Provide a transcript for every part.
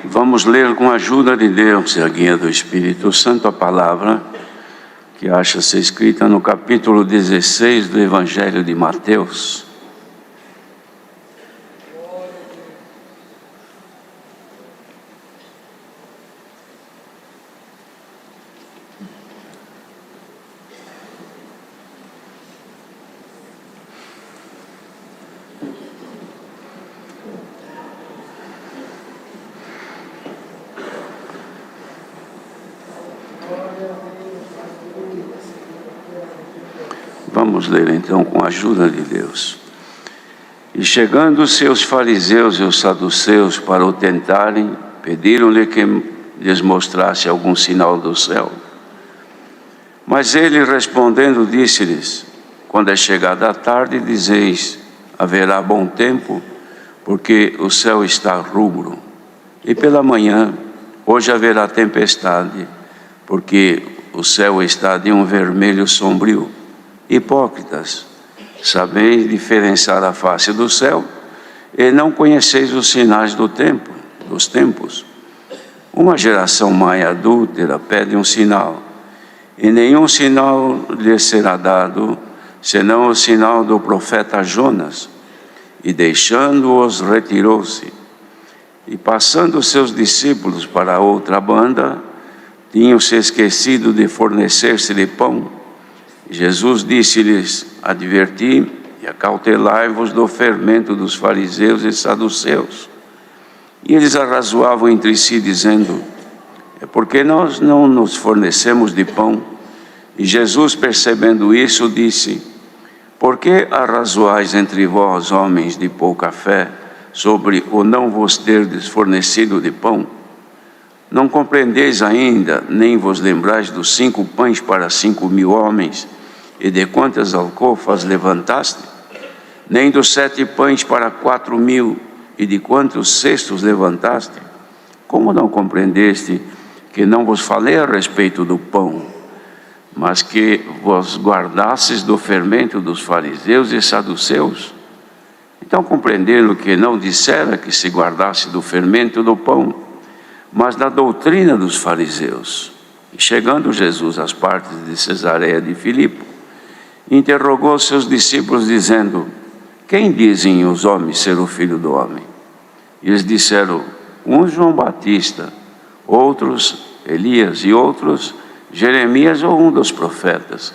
Vamos ler com a ajuda de Deus e a guia do Espírito Santo a palavra que acha-se escrita no capítulo 16 do Evangelho de Mateus. Vamos ler então com a ajuda de Deus. E chegando os seus fariseus e os saduceus para o tentarem, pediram-lhe que lhes mostrasse algum sinal do céu. Mas ele respondendo disse-lhes: quando é chegada a tarde, dizeis, haverá bom tempo, porque o céu está rubro. E pela manhã, hoje haverá tempestade, porque o céu está de um vermelho sombrio. Hipócritas, sabeis diferenciar a face do céu e não conheceis os sinais dos tempos. Uma geração má e adúltera pede um sinal, e nenhum sinal lhe será dado, senão o sinal do profeta Jonas. E deixando-os, retirou-se. E passando os seus discípulos para a outra banda, tinham-se esquecido de fornecer-se-lhe pão. Jesus disse-lhes: adverti e acautelai-vos do fermento dos fariseus e saduceus. E eles arrazoavam entre si, dizendo: é porque nós não nos fornecemos de pão. E Jesus, percebendo isso, disse: por que arrazoais entre vós, homens de pouca fé, sobre o não vos terdes fornecido de pão? Não compreendeis ainda, nem vos lembrais dos 5 pães para 5.000 homens, e de quantas alcofas levantaste? Nem dos 7 pães para 4.000, e de quantos cestos levantaste? Como não compreendeste que não vos falei a respeito do pão, mas que vos guardastes do fermento dos fariseus e saduceus? Então compreenderam que não dissera que se guardasse do fermento do pão, mas da doutrina dos fariseus. E chegando Jesus às partes de Cesareia de Filipe, interrogou seus discípulos, dizendo: quem dizem os homens ser o Filho do Homem? E eles disseram: uns João Batista, outros Elias, e outros Jeremias ou um dos profetas.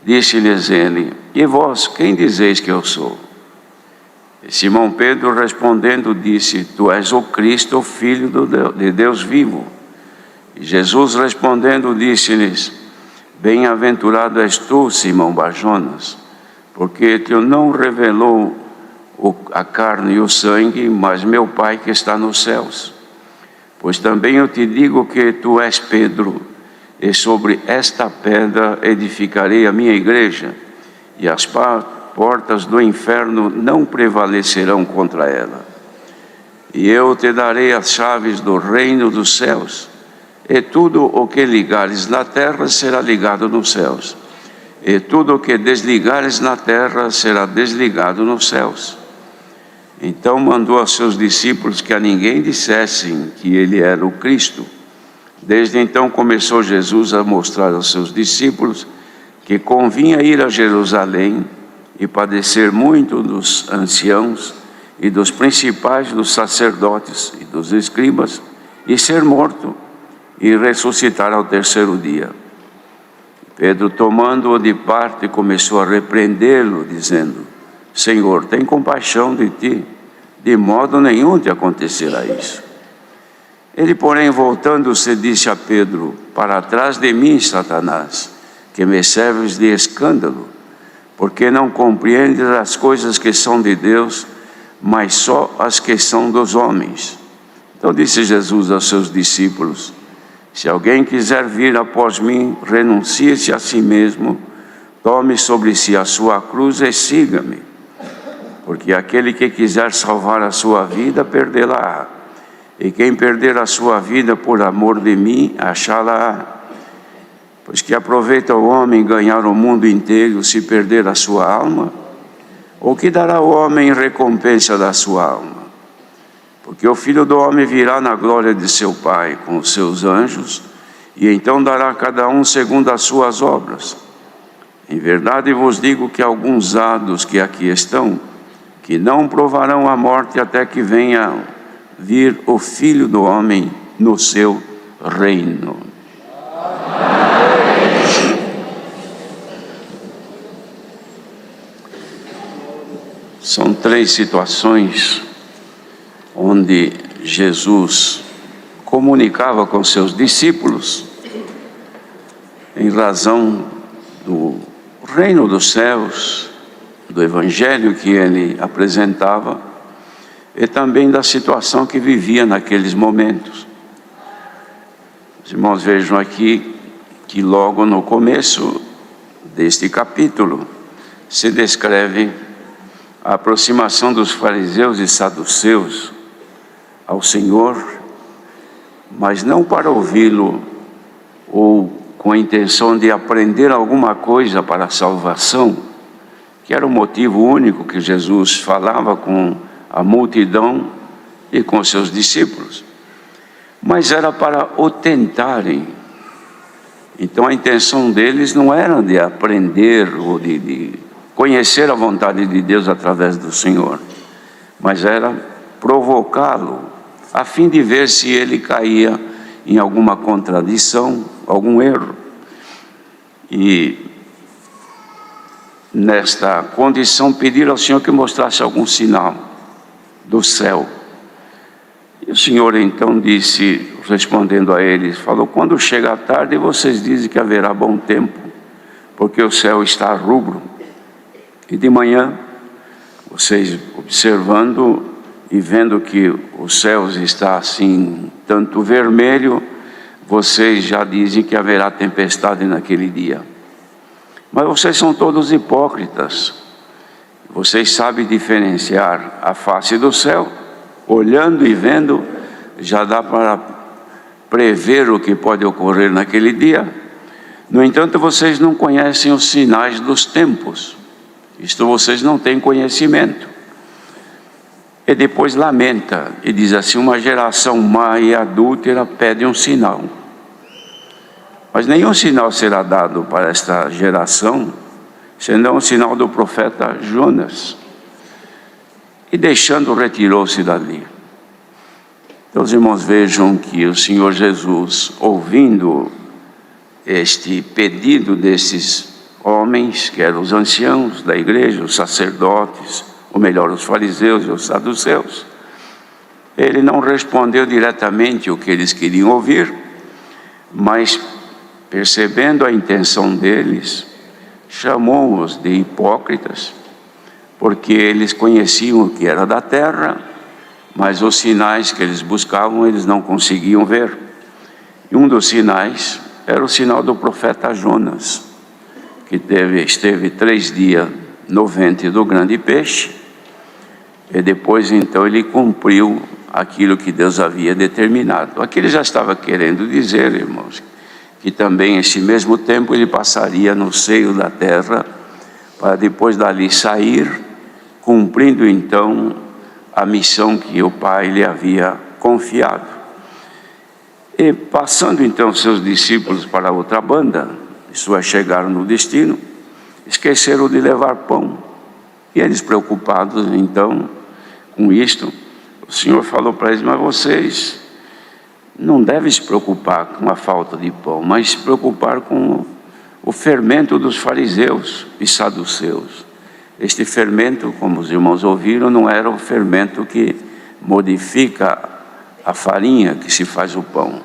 Disse-lhes ele: e vós, quem dizeis que eu sou? E Simão Pedro respondendo disse: tu és o Cristo, o Filho de Deus vivo. E Jesus respondendo disse-lhes: bem-aventurado és tu, Simão Barjonas, porque te não revelou a carne e o sangue, mas meu Pai que está nos céus. Pois também eu te digo que tu és Pedro, e sobre esta pedra edificarei a minha igreja, e as portas do inferno não prevalecerão contra ela. E eu te darei as chaves do reino dos céus. E tudo o que ligares na terra será ligado nos céus, e tudo o que desligares na terra será desligado nos céus. Então mandou a seus discípulos que a ninguém dissessem que ele era o Cristo. Desde então começou Jesus a mostrar aos seus discípulos que convinha ir a Jerusalém e padecer muito dos anciãos e dos principais dos sacerdotes e dos escribas, e ser morto e ressuscitar ao 3º dia. Pedro, tomando-o de parte, começou a repreendê-lo, dizendo: Senhor, tem compaixão de ti, de modo nenhum te acontecerá isso. Ele, porém, voltando-se, disse a Pedro: para trás de mim, Satanás, que me serves de escândalo, porque não compreendes as coisas que são de Deus, mas só as que são dos homens. Então disse Jesus aos seus discípulos: se alguém quiser vir após mim, renuncie-se a si mesmo, tome sobre si a sua cruz e siga-me. Porque aquele que quiser salvar a sua vida, perdê-la-á. E quem perder a sua vida por amor de mim, achá-la-á. Pois que aproveita o homem ganhar o mundo inteiro se perder a sua alma? Ou que dará o homem em recompensa da sua alma? Porque o Filho do Homem virá na glória de seu Pai com os seus anjos, e então dará a cada um segundo as suas obras. Em verdade vos digo que alguns há dos que aqui estão, que não provarão a morte até que venha vir o Filho do Homem no seu reino. São 3 situações onde Jesus comunicava com seus discípulos em razão do reino dos céus, do evangelho que ele apresentava e também da situação que vivia naqueles momentos. Os irmãos vejam aqui que logo no começo deste capítulo se descreve a aproximação dos fariseus e saduceus ao Senhor, mas não para ouvi-lo ou com a intenção de aprender alguma coisa para a salvação, que era o motivo único que Jesus falava com a multidão e com seus discípulos, mas era para o tentarem. Então a intenção deles não era de aprender ou de conhecer a vontade de Deus através do Senhor, mas era provocá-lo, a fim de ver se ele caía em alguma contradição, algum erro. E nesta condição pediram ao Senhor que mostrasse algum sinal do céu. E o Senhor então disse, respondendo a eles, falou: quando chega a tarde vocês dizem que haverá bom tempo, porque o céu está rubro. E de manhã, vocês observando e vendo que os céus está assim, tanto vermelho, vocês já dizem que haverá tempestade naquele dia. Mas vocês são todos hipócritas. Vocês sabem diferenciar a face do céu, olhando e vendo, já dá para prever o que pode ocorrer naquele dia. No entanto, vocês não conhecem os sinais dos tempos. Isto vocês não têm conhecimento. E depois lamenta e diz assim: uma geração má e adúltera pede um sinal. Mas nenhum sinal será dado para esta geração, senão o sinal do profeta Jonas. E deixando, retirou-se dali. Então os irmãos vejam que o Senhor Jesus, ouvindo este pedido desses homens, que eram os anciãos da igreja, os sacerdotes, ou melhor, os fariseus e os saduceus, ele não respondeu diretamente o que eles queriam ouvir, mas percebendo a intenção deles, chamou-os de hipócritas, porque eles conheciam o que era da terra, mas os sinais que eles buscavam eles não conseguiam ver. E um dos sinais era o sinal do profeta Jonas, que esteve 3 dias no ventre do grande peixe, e depois então ele cumpriu aquilo que Deus havia determinado. Aqui ele já estava querendo dizer, irmãos, que também esse mesmo tempo ele passaria no seio da terra, para depois dali sair, cumprindo então a missão que o Pai lhe havia confiado. E passando então seus discípulos para outra banda, isso é, chegaram no destino, esqueceram de levar pão. E eles, preocupados então com isto, o Senhor falou para eles: mas vocês não devem se preocupar com a falta de pão, mas se preocupar com o fermento dos fariseus e saduceus. Este fermento, como os irmãos ouviram, não era o fermento que modifica a farinha que se faz o pão.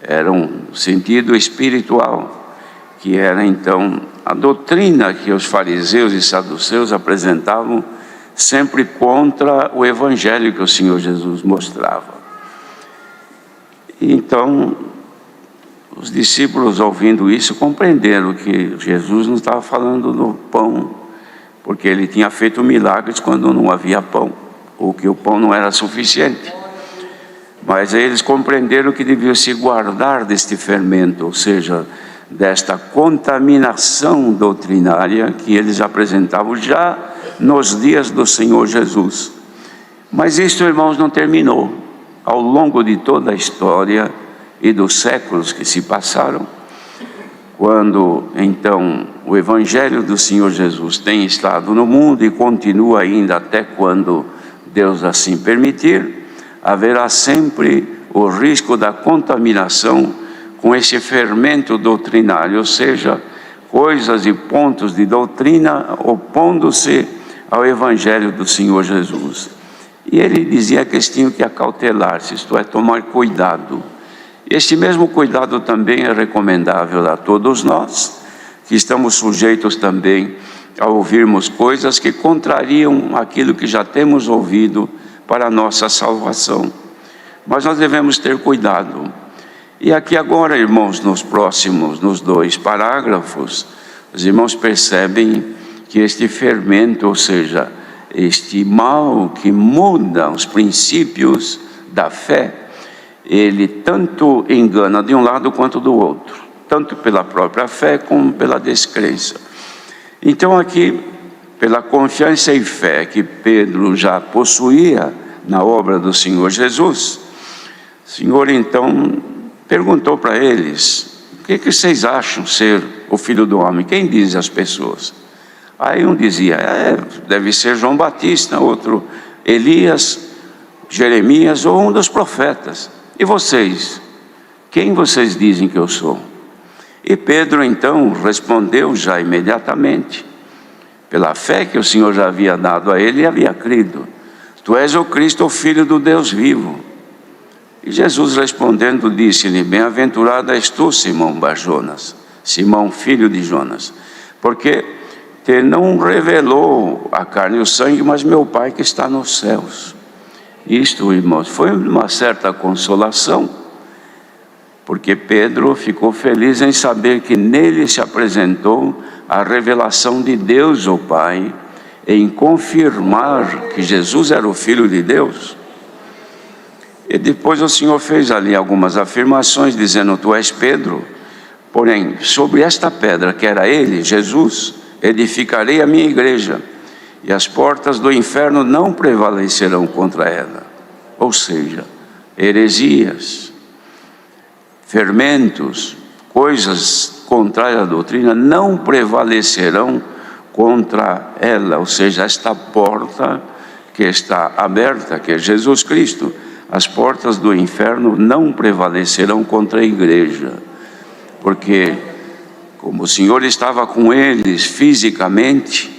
Era um sentido espiritual, que era então a doutrina que os fariseus e saduceus apresentavam sempre contra o evangelho que o Senhor Jesus mostrava. E então, os discípulos, ouvindo isso, compreenderam que Jesus não estava falando do pão, porque ele tinha feito milagres quando não havia pão, ou que o pão não era suficiente. Mas aí eles compreenderam que deviam se guardar deste fermento, ou seja, desta contaminação doutrinária que eles apresentavam já nos dias do Senhor Jesus. Mas isto, irmãos, não terminou. Ao longo de toda a história e dos séculos que se passaram, quando então o Evangelho do Senhor Jesus tem estado no mundo e continua ainda até quando Deus assim permitir, haverá sempre o risco da contaminação com esse fermento doutrinário, ou seja, coisas e pontos de doutrina opondo-se ao Evangelho do Senhor Jesus. E ele dizia que eles tinham que acautelar-se, isto é, tomar cuidado. Este mesmo cuidado também é recomendável a todos nós, que estamos sujeitos também a ouvirmos coisas que contrariam aquilo que já temos ouvido para a nossa salvação. Mas nós devemos ter cuidado. E aqui agora, irmãos, nos 2 parágrafos, os irmãos percebem que este fermento, ou seja, este mal que muda os princípios da fé, ele tanto engana de um lado quanto do outro, tanto pela própria fé como pela descrença. Então aqui, pela confiança e fé que Pedro já possuía na obra do Senhor Jesus, o Senhor então perguntou para eles: o que vocês acham ser o Filho do Homem? Quem diz as pessoas? Aí um dizia, deve ser João Batista, outro Elias, Jeremias ou um dos profetas. E vocês? Quem vocês dizem que eu sou? E Pedro então respondeu já imediatamente, pela fé que o Senhor já havia dado a ele e havia crido: tu és o Cristo, o Filho do Deus vivo. E Jesus respondendo disse-lhe: bem-aventurado és tu, Simão Bar-Jonas, Simão, filho de Jonas, porque te não revelou a carne e o sangue, mas meu Pai que está nos céus. Isto, irmãos, foi uma certa consolação, porque Pedro ficou feliz em saber que nele se apresentou a revelação de Deus, o Pai, em confirmar que Jesus era o Filho de Deus. E depois o Senhor fez ali algumas afirmações, dizendo: tu és Pedro, porém sobre esta pedra, que era ele, Jesus, edificarei a minha igreja, e as portas do inferno não prevalecerão contra ela. Ou seja, heresias, fermentos, coisas contrárias à doutrina não prevalecerão contra ela, ou seja, esta porta que está aberta, que é Jesus Cristo. As portas do inferno não prevalecerão contra a igreja, porque como o Senhor estava com eles fisicamente,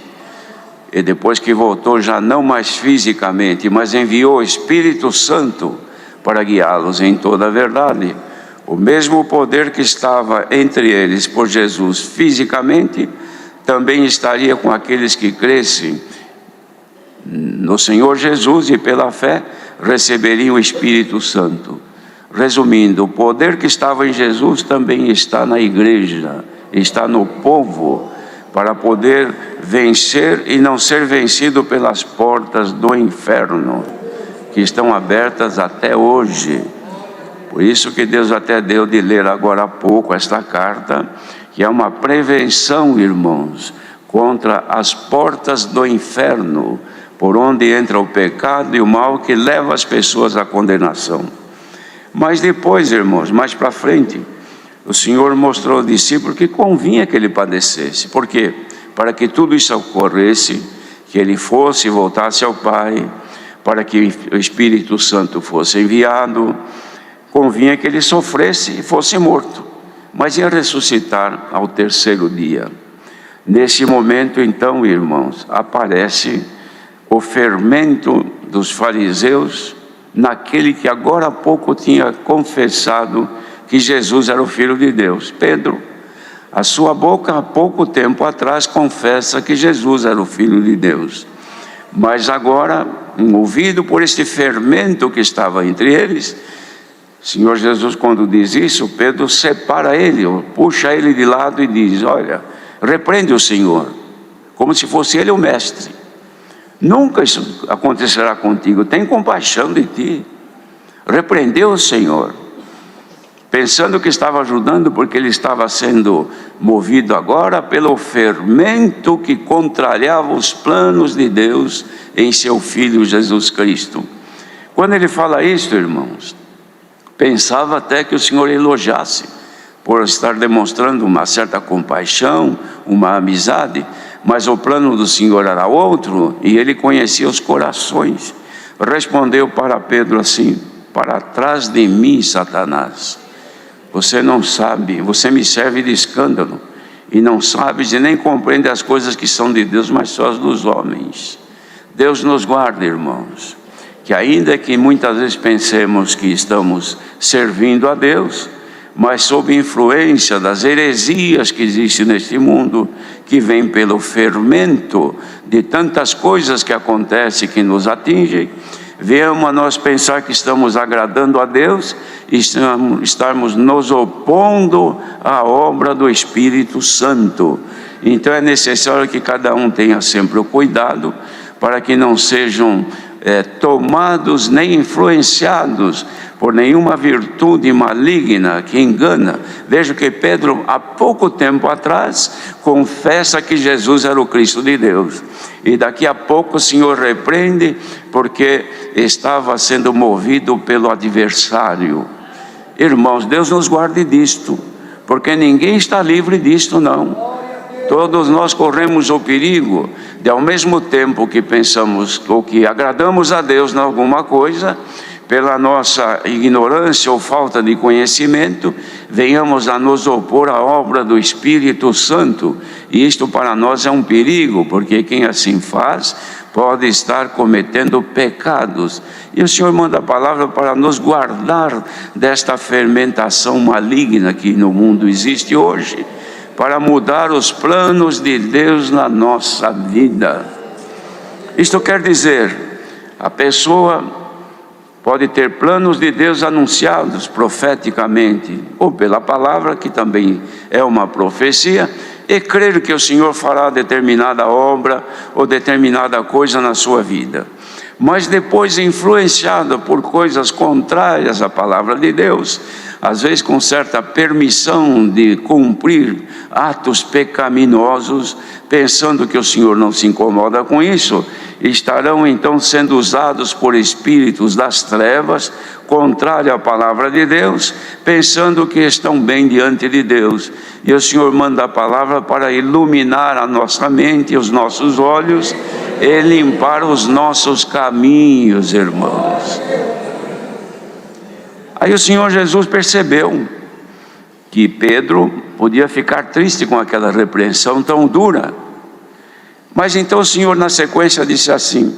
e depois que voltou já não mais fisicamente, mas enviou o Espírito Santo para guiá-los em toda a verdade, o mesmo poder que estava entre eles por Jesus fisicamente, também estaria com aqueles que crescem no Senhor Jesus e pela fé receberiam o Espírito Santo. Resumindo, o poder que estava em Jesus também está na igreja, está no povo, para poder vencer e não ser vencido pelas portas do inferno, que estão abertas até hoje. Por isso que Deus até deu de ler agora há pouco esta carta, que é uma prevenção, irmãos, contra as portas do inferno, por onde entra o pecado e o mal que leva as pessoas à condenação. Mas depois, irmãos, mais para frente, o Senhor mostrou ao discípulo que convinha que ele padecesse. Por quê? Para que tudo isso ocorresse, que ele fosse e voltasse ao Pai, para que o Espírito Santo fosse enviado, convinha que ele sofresse e fosse morto, mas ia ressuscitar ao 3º dia. Nesse momento, então, irmãos, aparece o fermento dos fariseus naquele que agora há pouco tinha confessado que Jesus era o Filho de Deus. Pedro, a sua boca há pouco tempo atrás confessa que Jesus era o Filho de Deus, mas agora, movido por este fermento que estava entre eles, o Senhor Jesus, quando diz isso, Pedro separa ele, puxa ele de lado e diz: olha, repreende o Senhor, como se fosse ele o mestre. Nunca isso acontecerá contigo, tem compaixão de ti. Repreendeu o Senhor. pensando que estava ajudando, porque ele estava sendo movido agora pelo fermento que contrariava os planos de Deus em seu Filho Jesus Cristo. Quando ele fala isso, irmãos, pensava até que o Senhor elogiasse, por estar demonstrando uma certa compaixão, uma amizade, mas o plano do Senhor era outro, e ele conhecia os corações. Respondeu para Pedro assim: para trás de mim, Satanás, você não sabe, você me serve de escândalo, e não sabes e nem compreende as coisas que são de Deus, mas só as dos homens. Deus nos guarda, irmãos, que ainda que muitas vezes pensemos que estamos servindo a Deus, mas sob influência das heresias que existem neste mundo, que vem pelo fermento de tantas coisas que acontecem, que nos atingem, venhamos a nós pensar que estamos agradando a Deus e estamos nos opondo à obra do Espírito Santo. Então é necessário que cada um tenha sempre o cuidado para que não sejam tomados nem influenciados por nenhuma virtude maligna que engana. Veja que Pedro, há pouco tempo atrás, confessa que Jesus era o Cristo de Deus, e daqui a pouco o Senhor repreende, porque estava sendo movido pelo adversário. Irmãos, Deus nos guarde disto, porque ninguém está livre disto, não. Todos nós corremos o perigo de, ao mesmo tempo que pensamos ou que agradamos a Deus em alguma coisa, pela nossa ignorância ou falta de conhecimento, venhamos a nos opor à obra do Espírito Santo. E isto para nós é um perigo, porque quem assim faz pode estar cometendo pecados. E o Senhor manda a palavra para nos guardar desta fermentação maligna que no mundo existe hoje, para mudar os planos de Deus na nossa vida. Isto quer dizer, a pessoa pode ter planos de Deus anunciados profeticamente, ou pela palavra, que também é uma profecia, e crer que o Senhor fará determinada obra ou determinada coisa na sua vida. Mas depois, influenciado por coisas contrárias à palavra de Deus, às vezes com certa permissão de cumprir atos pecaminosos, pensando que o Senhor não se incomoda com isso, estarão então sendo usados por espíritos das trevas, contrário à palavra de Deus, pensando que estão bem diante de Deus. E o Senhor manda a palavra para iluminar a nossa mente e os nossos olhos e limpar os nossos caminhos, irmãos. Aí o Senhor Jesus percebeu que Pedro podia ficar triste com aquela repreensão tão dura. Mas então o Senhor, na sequência, disse assim: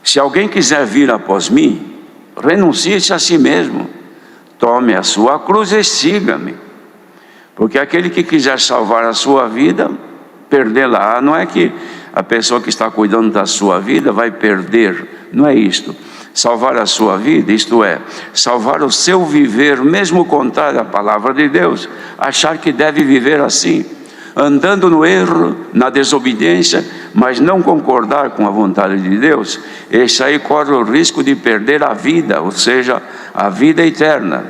se alguém quiser vir após mim, renuncie-se a si mesmo, tome a sua cruz e siga-me. Porque aquele que quiser salvar a sua vida, perdê-la. Não é que a pessoa que está cuidando da sua vida vai perder, não é isto. Salvar a sua vida, isto é, salvar o seu viver, mesmo contrário à palavra de Deus, achar que deve viver assim, andando no erro, na desobediência, mas não concordar com a vontade de Deus, esse aí corre o risco de perder a vida, ou seja, a vida eterna.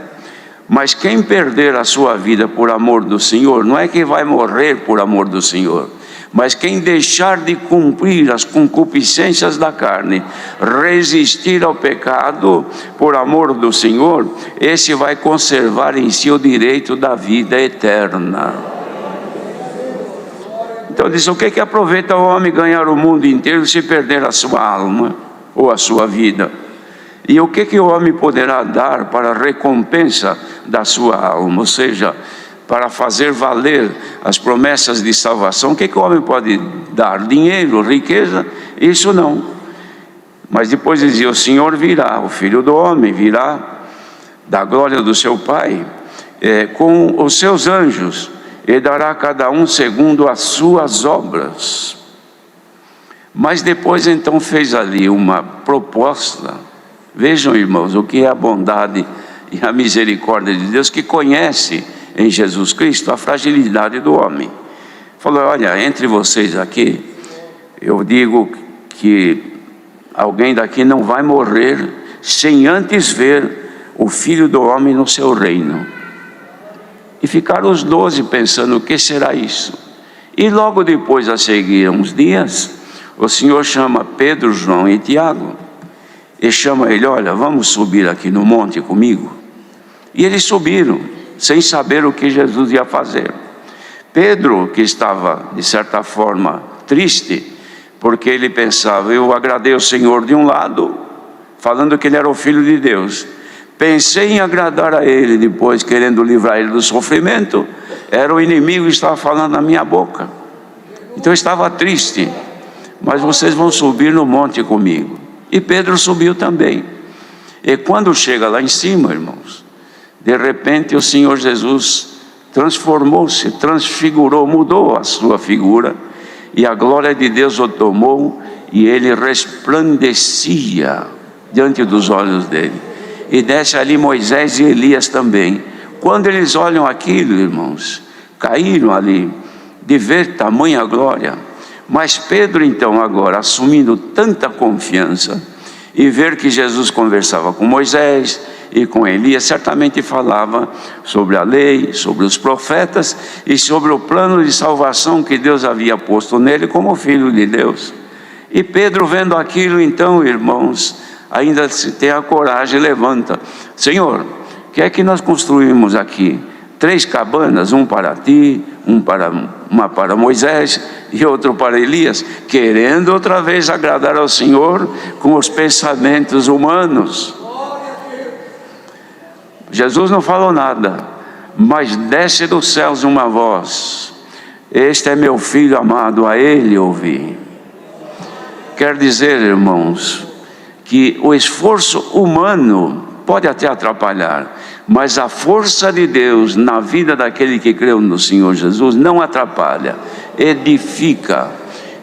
Mas quem perder a sua vida por amor do Senhor, não é que vai morrer por amor do Senhor, mas quem deixar de cumprir as concupiscências da carne, resistir ao pecado por amor do Senhor, esse vai conservar em si o direito da vida eterna. Então diz: o que aproveita o homem ganhar o mundo inteiro se perder a sua alma ou a sua vida? E o que o homem poderá dar para a recompensa da sua alma? Ou seja, para fazer valer as promessas de salvação, o que o homem pode dar? Dinheiro, riqueza? Isso não. Mas depois dizia: o Senhor virá, o Filho do Homem virá da glória do seu Pai, com os seus anjos, e dará a cada um segundo as suas obras. Mas depois então fez ali uma proposta. Vejam, irmãos, o que é a bondade e a misericórdia de Deus, que conhece em Jesus Cristo a fragilidade do homem. Falou: olha, entre vocês aqui, eu digo que alguém daqui não vai morrer sem antes ver o Filho do Homem no seu reino. E ficaram os 12 pensando: o que será isso? E logo depois, a seguir, uns dias, o Senhor chama Pedro, João e Tiago, e chama ele: olha, vamos subir aqui no monte comigo. E eles subiram, sem saber o que Jesus ia fazer. Pedro, que estava, de certa forma, triste, porque ele pensava: eu agradei o Senhor de um lado, falando que ele era o Filho de Deus. Pensei em agradar a ele depois, querendo livrar ele do sofrimento. Era o inimigo que estava falando na minha boca. Então eu estava triste. Mas vocês vão subir no monte comigo. E Pedro subiu também. E quando chega lá em cima, irmãos, de repente o Senhor Jesus transformou-se, transfigurou, mudou a sua figura, e a glória de Deus o tomou, e ele resplandecia diante dos olhos dele. E desce ali Moisés e Elias também. Quando eles olham aquilo, irmãos, caíram ali de ver tamanha glória. Mas Pedro, então, agora, assumindo tanta confiança, e ver que Jesus conversava com Moisés e com Elias, certamente falava sobre a lei, sobre os profetas e sobre o plano de salvação que Deus havia posto nele como Filho de Deus. E Pedro, vendo aquilo, então, irmãos, ainda se tem a coragem, levanta: Senhor, o que é que nós construímos aqui? 3 cabanas, uma para ti, uma para Moisés e outra para Elias, querendo outra vez agradar ao Senhor com os pensamentos humanos. Jesus não falou nada, mas desce dos céus uma voz: este é meu filho amado, a ele ouvi. Quer dizer, irmãos, que o esforço humano pode até atrapalhar, mas a força de Deus na vida daquele que creu no Senhor Jesus não atrapalha, edifica.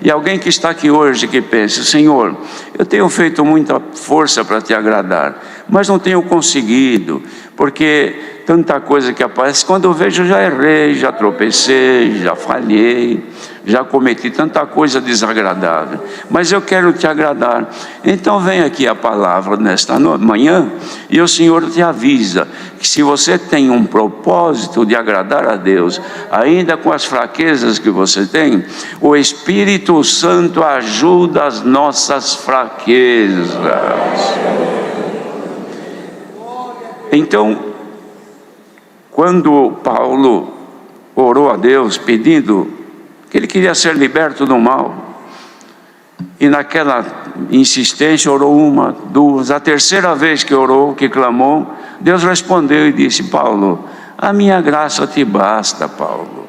E alguém que está aqui hoje que pensa: Senhor, eu tenho feito muita força para te agradar, mas não tenho conseguido, porque tanta coisa que aparece, quando eu vejo, eu já errei, já tropecei, já falhei, já cometi tanta coisa desagradável, mas eu quero te agradar. Então vem aqui a palavra nesta manhã, e o Senhor te avisa que se você tem um propósito de agradar a Deus, ainda com as fraquezas que você tem, o Espírito Santo ajuda as nossas fraquezas. Então, quando Paulo orou a Deus pedindo que ele queria ser liberto do mal, e naquela insistência orou 1, 2, a terceira vez que orou, que clamou, Deus respondeu e disse: Paulo, a minha graça te basta, Paulo.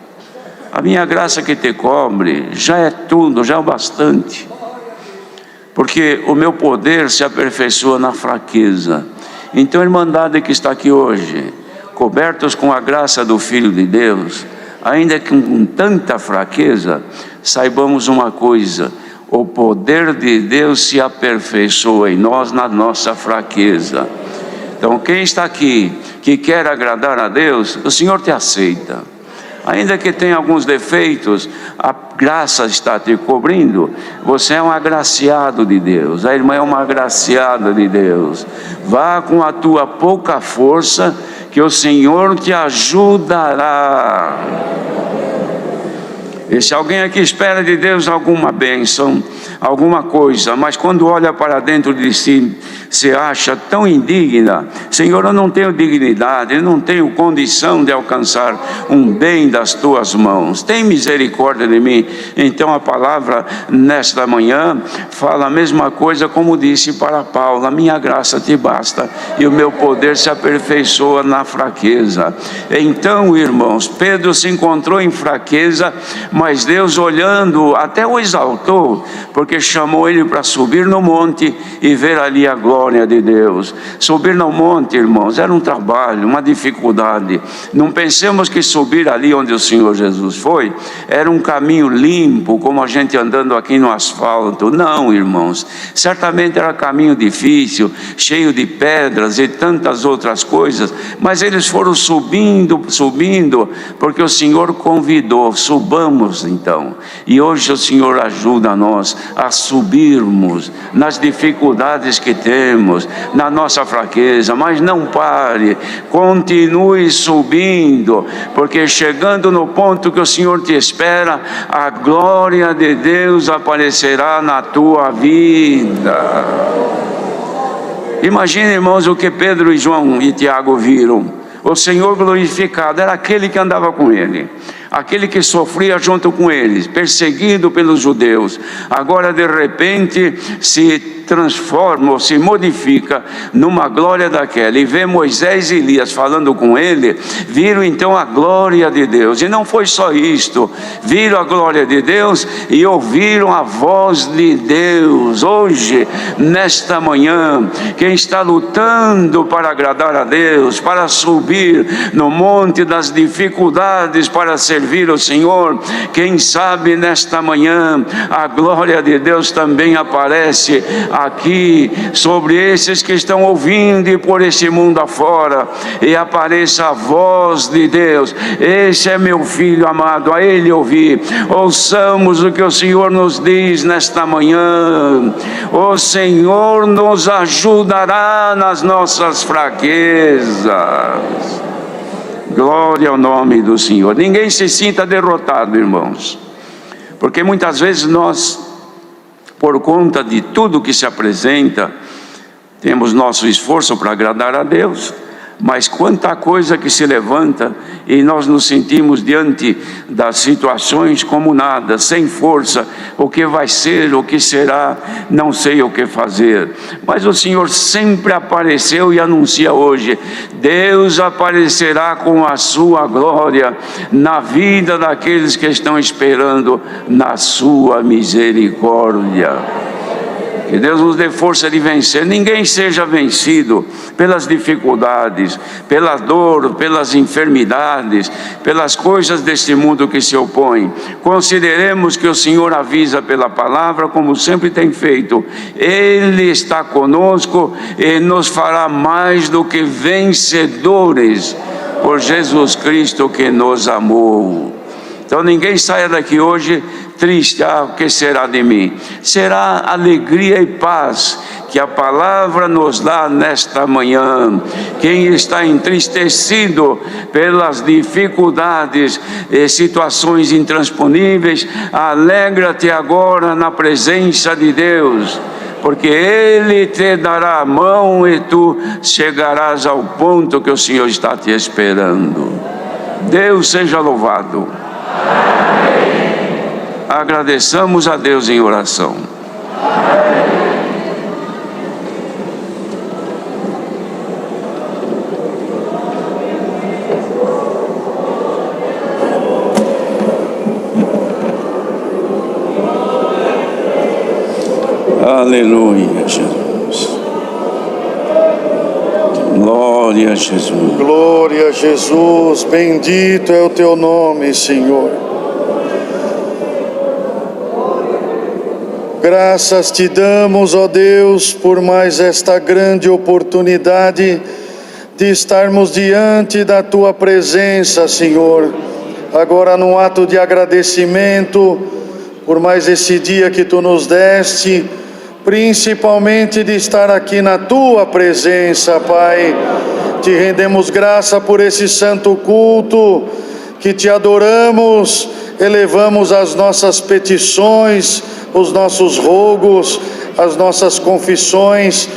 A minha graça que te cobre já é tudo, já é o bastante. Porque o meu poder se aperfeiçoa na fraqueza. Então, a irmandade que está aqui hoje, cobertos com a graça do Filho de Deus, ainda que com tanta fraqueza, saibamos uma coisa: o poder de Deus se aperfeiçoa em nós, na nossa fraqueza. Então, quem está aqui, que quer agradar a Deus, o Senhor te aceita. Ainda que tenha alguns defeitos, a graça está te cobrindo. Você é um agraciado de Deus, a irmã é uma agraciada de Deus. Vá com a tua pouca força, que o Senhor te ajudará. E se alguém aqui espera de Deus alguma bênção, alguma coisa, mas quando olha para dentro de si, se acha tão indigna: Senhor, eu não tenho dignidade, eu não tenho condição de alcançar um bem das tuas mãos, tem misericórdia de mim. Então a palavra nesta manhã fala a mesma coisa, como disse para Paulo: a minha graça te basta e o meu poder se aperfeiçoa na fraqueza. Então, irmãos, Pedro se encontrou em fraqueza, mas Deus, olhando, até o exaltou, porque chamou ele para subir no monte e ver ali a glória de Deus. Subir no monte, irmãos, era um trabalho, uma dificuldade. Não pensemos que subir ali onde o Senhor Jesus foi era um caminho limpo, como a gente andando aqui no asfalto. Não, irmãos, certamente era caminho difícil, cheio de pedras e tantas outras coisas, mas eles foram subindo, porque o Senhor convidou: subamos então. E hoje o Senhor ajuda a nós a subirmos nas dificuldades que temos, na nossa fraqueza, mas não pare, continue subindo, porque chegando no ponto que o Senhor te espera, a glória de Deus aparecerá na tua vida. Imagine, irmãos, o que Pedro e João e Tiago viram. O Senhor glorificado era aquele que andava com ele, aquele que sofria junto com eles, perseguido pelos judeus. Agora de repente se transforma ou se modifica numa glória daquela, e vê Moisés e Elias falando com ele, viram então a glória de Deus. E não foi só isto, viram a glória de Deus e ouviram a voz de Deus. Hoje, nesta manhã, quem está lutando para agradar a Deus, para subir no monte das dificuldades, para servir o Senhor, quem sabe nesta manhã a glória de Deus também aparece aqui sobre esses que estão ouvindo e por esse mundo afora, e apareça a voz de Deus. Esse é meu filho amado, a ele ouvi. Ouçamos o que o Senhor nos diz nesta manhã. O Senhor nos ajudará nas nossas fraquezas. Glória ao nome do Senhor. Ninguém se sinta derrotado, irmãos, porque muitas vezes nós, por conta de tudo que se apresenta, temos nosso esforço para agradar a Deus, mas quanta coisa que se levanta e nós nos sentimos diante das situações como nada, sem força. O que vai ser, o que será, não sei o que fazer. Mas o Senhor sempre apareceu e anuncia hoje: Deus aparecerá com a sua glória na vida daqueles que estão esperando na sua misericórdia. Que Deus nos dê força de vencer. Ninguém seja vencido pelas dificuldades, pela dor, pelas enfermidades, pelas coisas deste mundo que se opõem. Consideremos que o Senhor avisa pela palavra, como sempre tem feito. Ele está conosco e nos fará mais do que vencedores por Jesus Cristo que nos amou. Então ninguém saia daqui hoje triste: o que será de mim? Será alegria e paz que a palavra nos dá nesta manhã. Quem está entristecido pelas dificuldades e situações intransponíveis, alegra-te agora na presença de Deus, porque Ele te dará a mão e tu chegarás ao ponto que o Senhor está te esperando. Deus seja louvado. Agradeçamos a Deus em oração. Aleluia, Jesus. Glória a Jesus. Glória a Jesus. Bendito é o teu nome, Senhor. Graças te damos, ó Deus, por mais esta grande oportunidade de estarmos diante da tua presença, Senhor. Agora num ato de agradecimento por mais esse dia que tu nos deste, principalmente de estar aqui na tua presença, Pai. Te rendemos graça por esse santo culto, que te adoramos, elevamos as nossas petições, os nossos rogos, as nossas confissões,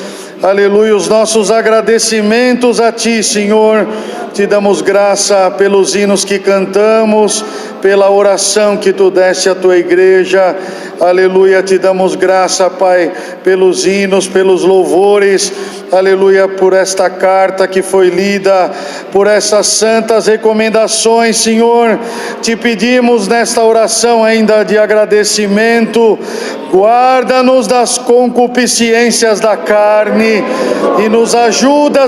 aleluia, os nossos agradecimentos a Ti, Senhor. Te damos graça pelos hinos que cantamos, pela oração que Tu deste à Tua igreja, aleluia. Te damos graça, Pai, pelos hinos, pelos louvores, aleluia, por esta carta que foi lida, por essas santas recomendações, Senhor. Te pedimos nesta oração ainda de agradecimento, guarda-nos das concupiscências da carne e nos ajuda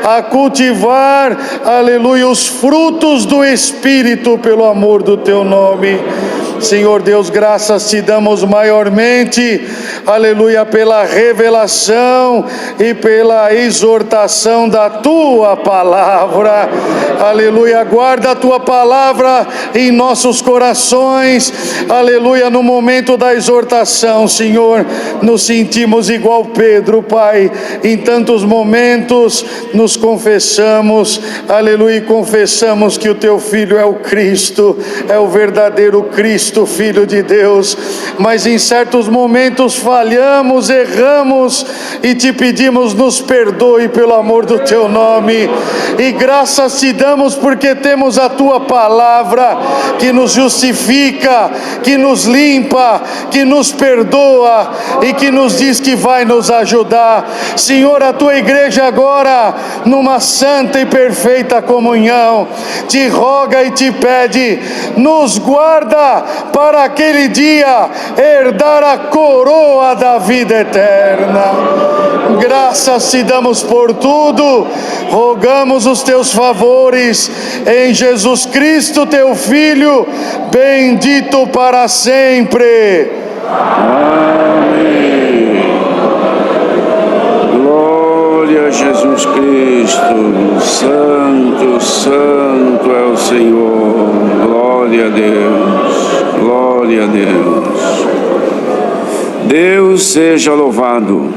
a cultivar, aleluia, os frutos do Espírito pelo amor do Teu nome. Senhor Deus, graças te damos maiormente, aleluia, pela revelação e pela exortação da tua palavra. Aleluia, guarda a tua palavra em nossos corações. Aleluia, no momento da exortação, Senhor, nos sentimos igual Pedro, Pai, em tantos momentos nos confessamos, aleluia, e confessamos que o teu Filho é o Cristo, é o verdadeiro Cristo, Filho de Deus, mas em certos momentos falhamos, erramos e te pedimos, nos perdoe pelo amor do teu nome, e graças te damos porque temos a tua palavra que nos justifica, que nos limpa, que nos perdoa e que nos diz que vai nos ajudar. Senhor, a tua igreja agora, numa santa e perfeita comunhão, te roga e te pede, nos guarda para aquele dia herdar a coroa da vida eterna. Graças te damos por tudo, rogamos os teus favores em Jesus Cristo, teu Filho, bendito para sempre. Amém. Glória a Jesus Cristo. Santo, santo é o Senhor. Glória a Deus. Glória a Deus. Deus seja louvado.